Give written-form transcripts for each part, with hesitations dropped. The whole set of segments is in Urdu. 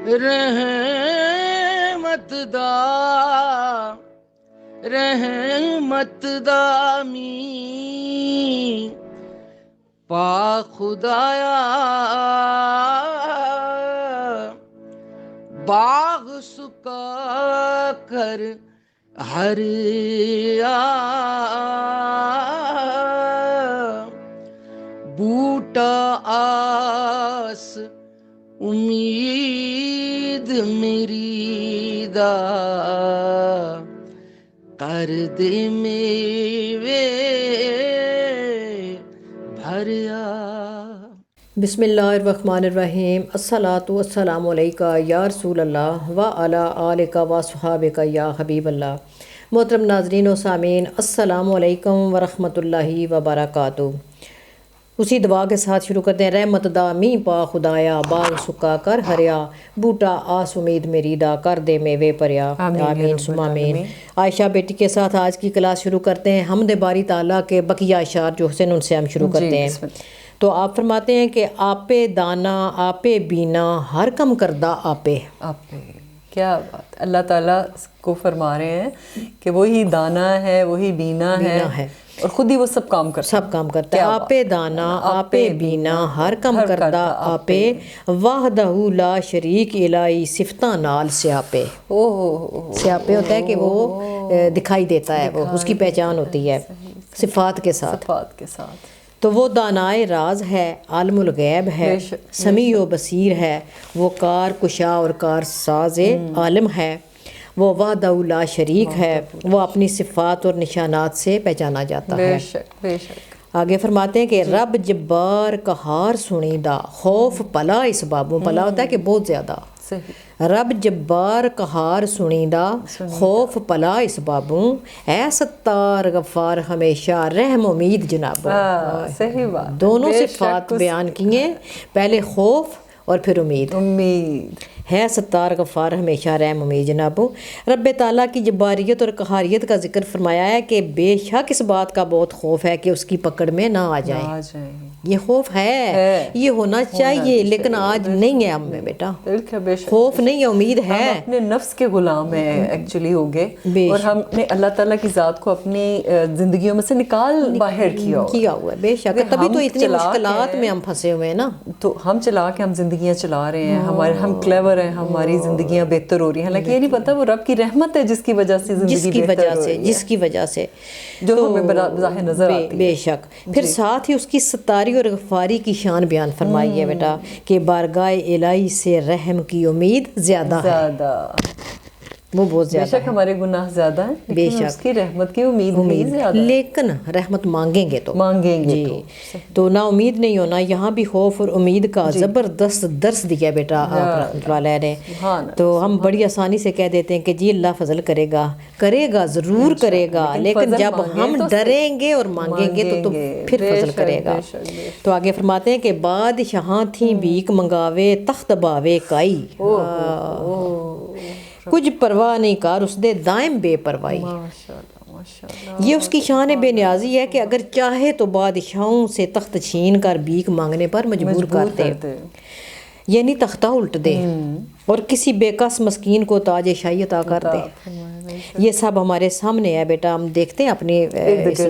رحمت دا می پا خدایا باغ سکا کر ہر بوٹا آس امید میری دا کر دے میوے بھریا۔ بسم اللہ الرحمن الرحیم۔ الصلاۃ والسلام علیکہ یا رسول اللہ و علی آلک و صحابک یا حبیب اللہ۔ محترم ناظرین و سامعین، السلام علیکم ورحمۃ اللہ وبرکاتہ۔ اسی دعا کے ساتھ شروع کرتے ہیں۔ رحمت دا می پا خدایا باغ سکا کر ہریا بوٹا آس امید میری دا کر دے میوے پریا۔ آمین ثم آمین۔ عائشہ بیٹی کے ساتھ آج کی کلاس شروع کرتے ہیں۔ حمد باری تعالیٰ کے بقیہ اشعار جو حسین ان سے ہم شروع کرتے ہیں۔ تو آپ فرماتے ہیں کہ آپے دانا آپے بینا ہر کم کردہ آپے۔ کیا بات، اللہ تعالیٰ کو فرما رہے ہیں کہ وہی دانا ہے، وہی بینا ہے اور خود ہی وہ سب کام کرتا ہے۔ آپے دانا آپے بینا ہر کم کردہ آپے وحدہ لا شریک الہی صفتاں نال سیاپے۔ سیاپے ہوتا ہے کہ وہ دکھائی دیتا ہے، وہ اس کی پہچان ہوتی ہے صفات کے ساتھ۔ تو وہ دانائے راز ہے، عالم الغیب ہے، سمیع و بصیر ہے، وہ کار کشا اور کار ساز عالم ہے، وہ وحدہ لا شریک ہے، وہ اپنی صفات اور نشانات سے پہچانا جاتا ہے۔ آگے فرماتے ہیں کہ رب جبار قہار سنیدہ خوف پلا اس بابوں، پلا ہوتا ہے کہ بہت زیادہ، رب جبار قہار سنیدہ خوف پلا اس بابوں، اے ستار غفار ہمیشہ رحم امید جنابوں۔ صحیح بات، دونوں صفات بیان کیے، پہلے خوف اور پھر امید ہے۔ ستار غفار ہمیشہ رحم امید جنابوں۔ رب تعالیٰ کی جباریت اور قہاریت کا ذکر فرمایا ہے کہ بے شک اس بات کا بہت خوف ہے کہ اس کی پکڑ میں نہ آ جائیں۔ یہ خوف ہے، یہ ہونا چاہیے لیکن آج نہیں ہے ہم میں بیٹا، خوف نہیں ہے، امید ہے۔ ہم اپنے نفس کے غلام ہیں ایکچولی ہو گئے، اور ہم نے اللہ تعالیٰ کی ذات کو اپنی زندگیوں میں سے نکال باہر کیا ہوا ہے۔ بے شک، تبھی تو اتنی مشکلات میں ہم پھنسے ہوئے ہیں نا۔ تو ہم چلا کے ہم زندگیاں چلا رہے ہیں، ہم کلیور ہیں، ہماری زندگیاں بہتر ہو رہی ہیں، حالانکہ یہ نہیں پتا وہ رب کی رحمت ہے جس کی وجہ سے زندگی بہتر ہو رہی ہے، جس کی وجہ سے جو ہمیں بظاہر نظر آتی ہے۔ بے شک، پھر ساتھ ہی اس کی ستاری اور غفاری کی شان بیان فرمائی ہے بیٹا کہ بارگاہ الہی سے رحم کی امید زیادہ ہے، وہ بہت زیادہ ہے۔ بے شک ہمارے گناہ زیادہ ہیں لیکن اس کی رحمت کی امید بھی زیادہ ہے، لیکن رحمت مانگیں گے تو جی تو نا امید نہیں ہونا۔ یہاں بھی خوف اور امید کا زبردست درس دیا بیٹا آپ رحمۃ اللہ علیہ نے۔ تو ہم بڑی آسانی سے کہہ دیتے ہیں کہ جی اللہ فضل کرے گا ضرور کرے گا، لیکن جب ہم ڈریں گے اور مانگیں گے تو پھر فضل کرے گا۔ تو آگے فرماتے ہیں کہ بادشاہاں تھیں بھیک منگاوے تخت باوے کائی، کچھ پرواہ نہیں کار اس دے دائم بے پرواہی۔ یہ اس کی شان بے نیازی ہے کہ اگر چاہے تو بادشاہوں سے تخت چھین کر بھیک مانگنے پر مجبور کرتے، یعنی تختہ الٹ دے اور کسی بے کس مسکین کو تاج شاہی عطا کر دے۔ یہ سب ہمارے سامنے ہے بیٹا، ہم دیکھتے ہیں اپنی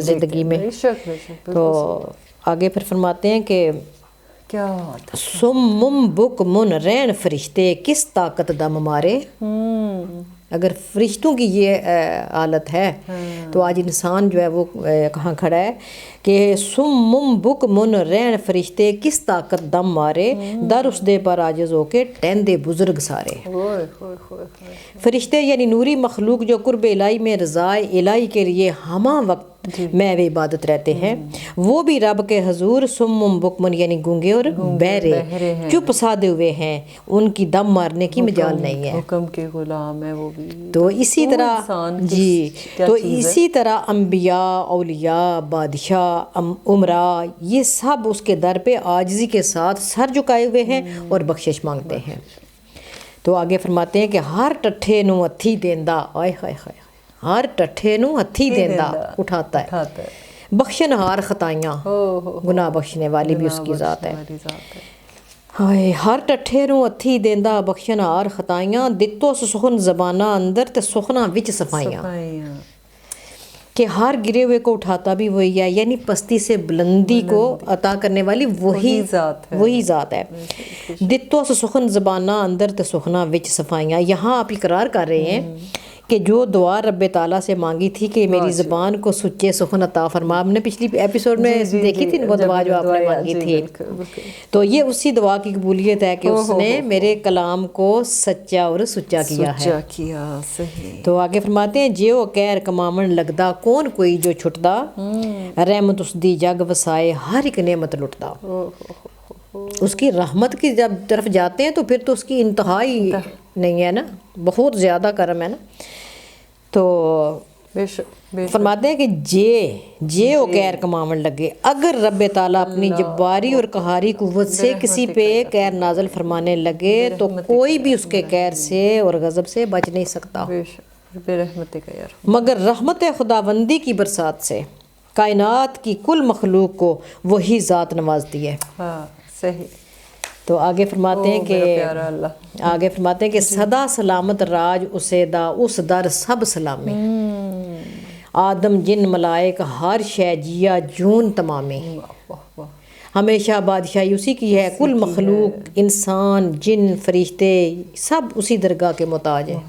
زندگی میں۔ تو آگے پھر فرماتے ہیں کہ سم بک من رین فرشتے کس طاقت دم مارے۔ اگر فرشتوں کی یہ حالت ہے تو آج انسان جو ہے وہ کہاں کھڑا ہے کہ سم بک من رین فرشتے کس طاقت دم مارے، در اس دے پر عاجز ہو کے ٹہندے بزرگ سارے۔ فرشتے یعنی نوری مخلوق جو قرب الہی میں رضا الہی کے لیے ہمہ وقت میں عبادت رہتے ہیں، وہ بھی رب کے حضور سم بکمن یعنی گونگے اور بہرے چپ سادے ہوئے ہیں، ان کی دم مارنے کی مجال نہیں ہے، حکم کے غلام ہے وہ بھی۔ تو اسی طرح اسی طرح انبیاء، اولیاء، بادشاہ، امراء، یہ سب اس کے در پہ عاجزی کے ساتھ سر جھکائے ہوئے ہیں اور بخشش مانگتے ہیں۔ تو آگے فرماتے ہیں کہ ہر ٹٹھے نو ہتھی دیندا، آئے ہائے ہائے، ہر ٹٹھے نو ہتھی دیندا اٹھاتا ہے، بخشن ہار خطائیاں، گناہ بخشنے والی بھی اس کی ذات ہے۔ ਹਾਏ ਹਰ ਟੱਠੇ ਨੂੰ ਅੱਥੀ ਦੇਂਦਾ ਬਖਸ਼ਣਹਾਰ ਖਤਾਈਆਂ ਦਿੱਤੋ ਸੁਖਨ ਜ਼ਬਾਨਾ ਅੰਦਰ ਤੇ ਸੁਖਨਾ ਵਿੱਚ ਸਫਾਈਆਂ کہ ہر گرے ہوئے کو اٹھاتا بھی وہی ہے، یعنی پستی سے بلندی کو عطا کرنے والی وہی ذات ہے. دتو سخن زبانہ اندر تے سخنا وچ صفائیاں. یہاں آپ اقرار کر رہے ہیں کہ جو دعا رب تعالیٰ سے مانگی تھی کہ میری زبان کو سچے سخن عطا فرما. ہم نے پچھلی ایپیسوڈ میں دیکھی تھی وہ دعا جو آپ نے مانگی تھی، تو یہ اسی دعا کی قبولیت ہے کہ اس نے میرے کلام کو سچا اور سچا کیا ہے. تو آگے فرماتے ہیں جیو کہر کمامن لگدا کون کوئی جو چھٹدا رحمت اس دی جگ وسائے ہر ایک نعمت لٹدا. اس کی رحمت کی جب طرف جاتے ہیں تو پھر تو اس کی انتہائی نہیں ہے نا، بہت زیادہ کرم ہے نا. تو فرماتے ہیں کہ جے او کیر کماون لگے، اگر رب تعالیٰ اپنی جباری اور قہاری قوت سے کسی پہ کیر نازل فرمانے لگے تو کوئی بھی اس کے کیر سے اور غضب سے بچ نہیں سکتا مگر رحمت خداوندی کی برسات سے کائنات کی کل مخلوق کو وہی ذات نوازتی ہے. صحیح. تو آگے فرماتے ہیں کہ صدا سلامت راج اسے دا اس در سب سلامی آدم جن ملائک ہر شے جیا جون تمامی. ہمیشہ بادشاہی اسی کی ہے، کل مخلوق انسان جن فرشتے سب اسی درگاہ کے محتاج ہیں.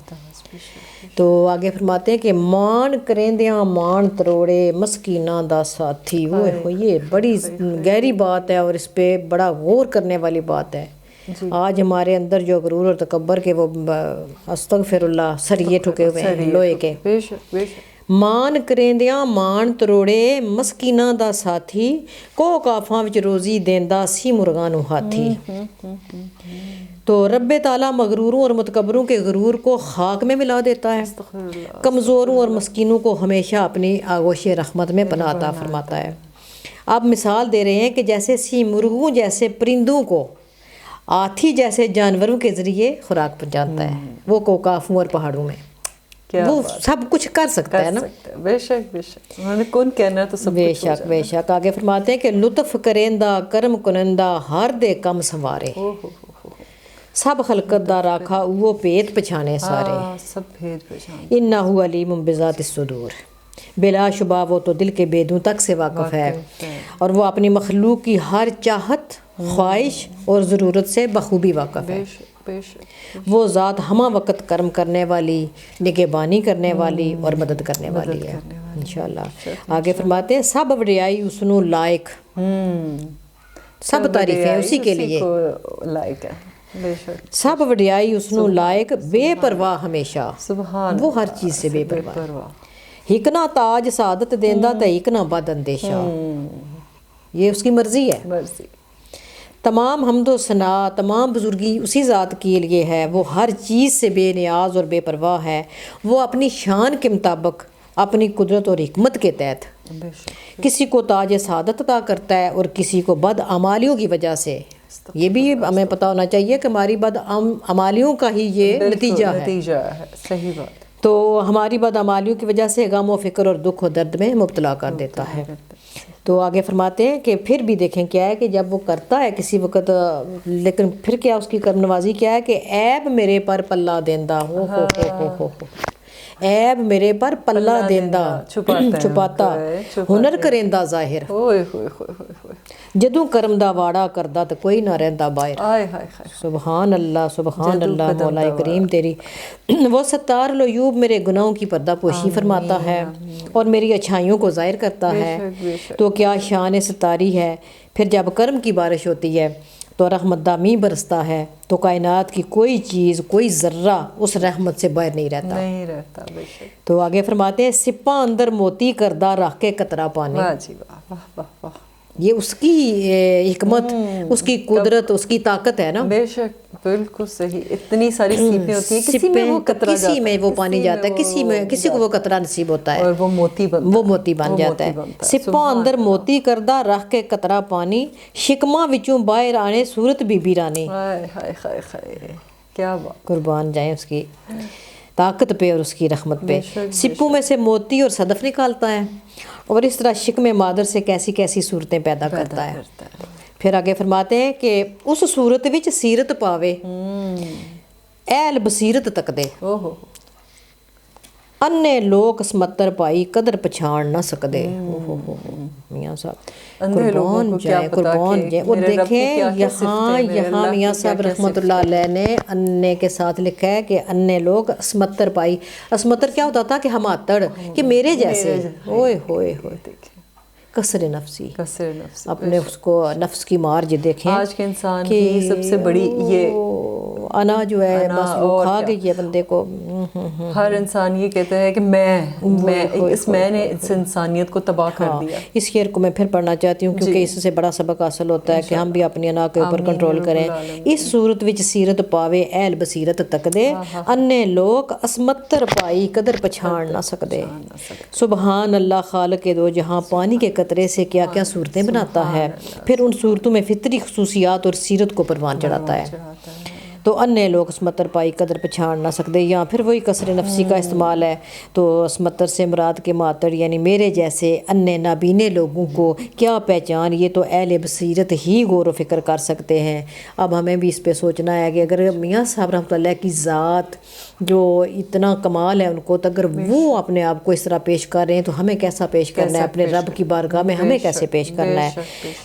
تو آگے فرماتے ہیں کہ مان کریندیاں مان تروڑے مسکیناں دا ساتھی. وہ یہ بڑی گہری بات ہے اور اس پہ بڑا غور کرنے والی بات ہے. آج ہمارے اندر جو غرور اور تکبر کے وہ استغفر اللہ سریے ٹھکے ہوئے ہیں لوہے کے. مان کریندیاں مان تروڑے مسکیناں دا ساتھی کو کافاں وچ روزی دیندا سی مرغاں نوں ہاتھی. تو رب تعالیٰ مغروروں اور متکبروں کے غرور کو خاک میں ملا دیتا ہے، کمزوروں اور مسکینوں کو ہمیشہ اپنی آغوش رحمت میں پناہ عطا فرماتا ہے. آپ مثال دے رہے ہیں کہ جیسے سی مرغوں جیسے پرندوں کو ہاتھی جیسے جانوروں کے ذریعے خوراک پہنچاتا ہے. وہ کوکافوں اور پہاڑوں میں وہ سب کچھ کر سکتا ہے نا. بے شک انہوں نے کون کہنا ہے تو سب بے شک. آگے فرماتے ہیں کہ لطف کرندہ کرم کنندہ ہر دے کم سنوارے سب خلقت دا راکھا وہ پیت پچھانے سارے سب بھید پہچانے. انہو علیم بذات الصدور. بلا شبہ وہ تو دل کے بیدوں تک سے واقف ہے اور وہ اپنی مخلوق کی ہر چاہت خواہش اور ضرورت سے بخوبی واقف ہے. وہ ذات ہمہ وقت کرم کرنے والی نگہبانی کرنے والی اور مدد کرنے والی ہے انشاءاللہ. آگے فرماتے ہیں سب وڈیائی اسنو لائق، سب تعریفیں اسی کے لیے لائق ہے. سب وڈیائی اسنو لائق بے پرواہ ہمیشہ، وہ ہر چیز سے بے پرواہ. ہکنا تاج سعادت دیندہ تے ہکنا بد اندیشہ، یہ اس کی مرضی ہے. تمام حمد و ثنا تمام بزرگی اسی ذات کے لیے ہے، وہ ہر چیز سے بے نیاز اور بے پرواہ ہے. وہ اپنی شان کے مطابق اپنی قدرت اور حکمت کے تحت کسی کو تاج سعادت عطا کرتا ہے اور کسی کو بد اعمالیوں کی وجہ سے. یہ بھی ہمیں پتہ ہونا چاہیے کہ ہماری بد اعمالیوں کا ہی یہ نتیجہ ہے. صحیح بات. تو ہماری بد اعمالیوں کی وجہ سے غم و فکر اور دکھ و درد میں مبتلا کر دیتا ہے. تو آگے فرماتے ہیں کہ پھر بھی دیکھیں کیا ہے کہ جب وہ کرتا ہے کسی وقت، لیکن پھر کیا اس کی کرم نوازی کیا ہے کہ عیب میرے پر پلہ دیندہ ہو عیب میرے پر پلہ دیندہ چھپاتا ہنر کریندہ ظاہر جدوں کرم دا واڑا کردہ تو کوئی نہ رہندہ باہر. سبحان اللہ مولا کریم تیری. وہ ستار العیوب میرے گناہوں کی پردہ پوشی فرماتا ہے اور میری اچھائیوں کو ظاہر کرتا ہے. تو کیا شان ستاری ہے. پھر جب کرم کی بارش ہوتی ہے تو رحمت دا می برستا ہے تو کائنات کی کوئی چیز کوئی ذرہ اس رحمت سے باہر نہیں رہتا. تو آگے فرماتے ہیں سپاں اندر موتی کردہ رکھ کے قطرہ پانی. یہ اس کی حکمت، اس کی قدرت، اس کی طاقت ہے نا. بے شک بالکل صحیح. اتنی ساری سیپیں ہوتی ہیں، کسی میں وہ قطرہ کسی میں وہ پانی جاتا ہے، کسی کو وہ قطرہ نصیب ہوتا ہے اور وہ موتی بن جاتا ہے. سپاں اندر موتی کردہ رکھ کے قطرہ پانی شکماں وچوں باہر آنے صورت بی بی رانی. کیا بات. قربان جائیں اس کی طاقت پہ اور اس کی رحمت پہ. سپوں میں سے موتی اور صدف نکالتا ہے اور اس طرح شکم مادر سے کیسی کیسی صورتیں پیدا کرتا ہے. پھر آگے فرماتے ہیں کہ اس صورت وچ سیرت پاوے اہل بصیرت تک دے انے لوگ اسمتر پائی قدر پچھان نہ سکدے. میاں صاحب قربان جائیں وہ دیکھیں یہاں میاں صاحب رحمۃ اللہ علیہ نے انے کے ساتھ لکھا ہے کہ انے لوگ اسمتر پائی. اسمتر کیا ہوتا تھا کہ ہماتڑ کہ میرے جیسے ہوئے ہوئے ہوئے کسر نفسی اپنے اس کو نفس کی مار جو دیکھیں آج کے انسان کی سب سے بڑی یہ انا جو ہے بس وہ کھا گئی ہے بندے کو. ہر انسان یہ کہتا ہے کہ میں نے اس انسانیت کو تباہ کر دیا. اس شعر کو میں پھر پڑھنا چاہتی ہوں کیونکہ اس سے بڑا سبق حاصل ہوتا ہے کہ ہم بھی اپنی انا کے اوپر کنٹرول کریں. اس صورت وچ سیرت پاوے اہل بصیرت تک دے انے لوگ اسمتر پائی قدر پچھان نہ سکدے. سبحان اللہ خالق دو جہاں پانی کے قطرے سے کیا کیا صورتیں بناتا ہے پھر ان صورتوں میں فطری خصوصیات اور سیرت کو پروان چڑھاتا ہے. تو انے لوگ اسمتر پائی قدر پچھان نہ سکتے. یا پھر وہی کسر نفسی کا استعمال ہے تو اسمتر سے مراد کے ماتڑ یعنی میرے جیسے انے نابینے لوگوں کو کیا پہچان. یہ تو اہل بصیرت ہی غور و فکر کر سکتے ہیں. اب ہمیں بھی اس پہ سوچنا ہے کہ اگر میاں صاحب رحمۃ اللہ کی ذات جو اتنا کمال ہے ان کو تو اگر وہ اپنے آپ کو اس طرح پیش کر رہے ہیں تو ہمیں کیسا پیش کرنا ہے اپنے رب کی بارگاہ میں ہمیں کیسے پیش کرنا ہے.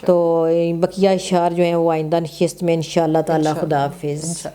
تو بقیہ اشعار جو ہیں وہ آئندہ نشست میں انشاءاللہ تعالی. خدا حافظ.